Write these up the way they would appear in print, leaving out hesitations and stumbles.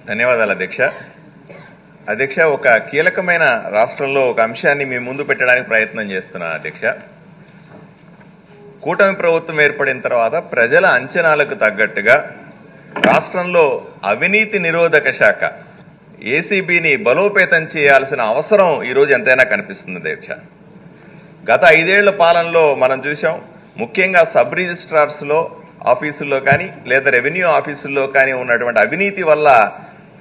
ధన్యవాదాలు అధ్యక్ష. అధ్యక్ష, ఒక కీలకమైన రాష్ట్రంలో ఒక అంశాన్ని మీ ముందు పెట్టడానికి ప్రయత్నం చేస్తున్నాను అధ్యక్ష. కూటమి ప్రభుత్వం ఏర్పడిన తర్వాత ప్రజల అంచనాలకు తగ్గట్టుగా రాష్ట్రంలో అవినీతి నిరోధక శాఖ ఏసీబీని బలోపేతం చేయాల్సిన అవసరం ఈరోజు ఎంతైనా కనిపిస్తుంది అధ్యక్ష. గత 5 ఏళ్ల పాలనలో మనం చూసాం, ముఖ్యంగా సబ్ రిజిస్ట్రార్స్లో ఆఫీసుల్లో కానీ లేదా రెవెన్యూ ఆఫీసుల్లో కానీ ఉన్నటువంటి అవినీతి వల్ల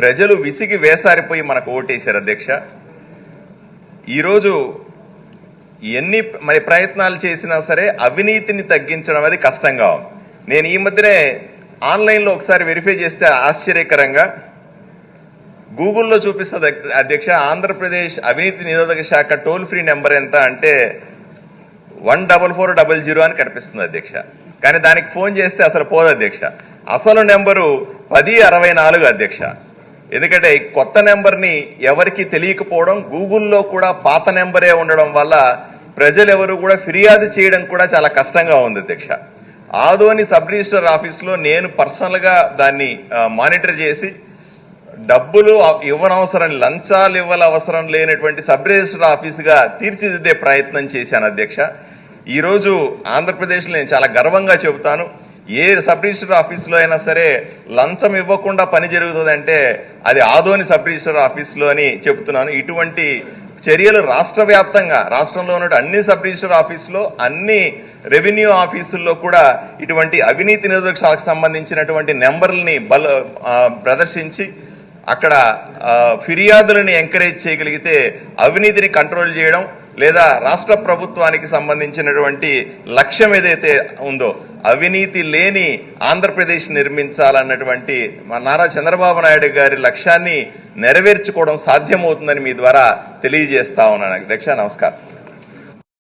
ప్రజలు విసిగి వేసారిపోయి మనకు ఓటేశారు అధ్యక్ష. ఈరోజు ఎన్ని ప్రయత్నాలు చేసినా సరే అవినీతిని తగ్గించడం అది కష్టంగా ఉంది. నేను ఈ మధ్యనే ఆన్లైన్లో ఒకసారి వెరిఫై చేస్తే ఆశ్చర్యకరంగా గూగుల్లో చూపిస్తుంది అధ్యక్ష, ఆంధ్రప్రదేశ్ అవినీతి నిరోధక శాఖ టోల్ ఫ్రీ నెంబర్ ఎంత అంటే 14400 అని కనిపిస్తుంది అధ్యక్ష. కానీ దానికి ఫోన్ చేస్తే అసలు పోదు అధ్యక్ష. అసలు నెంబరు 1064 అధ్యక్ష. ఎందుకంటే కొత్త నెంబర్ని ఎవరికి తెలియకపోవడం, గూగుల్లో కూడా పాత నెంబరే ఉండడం వల్ల ప్రజలు ఎవరు కూడా ఫిర్యాదు చేయడం కూడా చాలా కష్టంగా ఉంది అధ్యక్ష. ఆదోని సబ్ రిజిస్టర్ ఆఫీస్లో నేను పర్సనల్గా దాన్ని మానిటర్ చేసి డబ్బులు ఇవ్వనవసరం, లంచాలు ఇవ్వాలవసరం లేనటువంటి సబ్ రిజిస్టర్ ఆఫీసుగా తీర్చిదిద్దే ప్రయత్నం చేశాను అధ్యక్ష. ఈరోజు ఆంధ్రప్రదేశ్లో నేను చాలా గర్వంగా చెబుతాను, ఏ సబ్ రిజిస్టర్ ఆఫీసులో అయినా సరే లంచం ఇవ్వకుండా పని జరుగుతుందంటే అది ఆదోని సబ్ రిజిస్టర్ ఆఫీసులో అని చెబుతున్నాను. ఇటువంటి చర్యలు రాష్ట్రంలో ఉన్న అన్ని సబ్ రిజిస్టర్ ఆఫీసులో, అన్ని రెవెన్యూ ఆఫీసుల్లో కూడా ఇటువంటి అవినీతి నిరోధక శాఖకు సంబంధించినటువంటి నెంబర్లని ప్రదర్శించి అక్కడ ఫిర్యాదులని ఎంకరేజ్ చేయగలిగితే అవినీతిని కంట్రోల్ చేయడం లేదా రాష్ట్ర ప్రభుత్వానికి సంబంధించినటువంటి లక్ష్యం ఏదైతే ఉందో అవినీతి లేని ఆంధ్రప్రదేశ్ నిర్మించాలన్నటువంటి నారా చంద్రబాబు నాయుడు గారి లక్ష్యాన్ని నెరవేర్చుకోవడం సాధ్యమవుతుందని మీ ద్వారా తెలియజేస్తా ఉన్నాను అధ్యక్ష. నమస్కారం.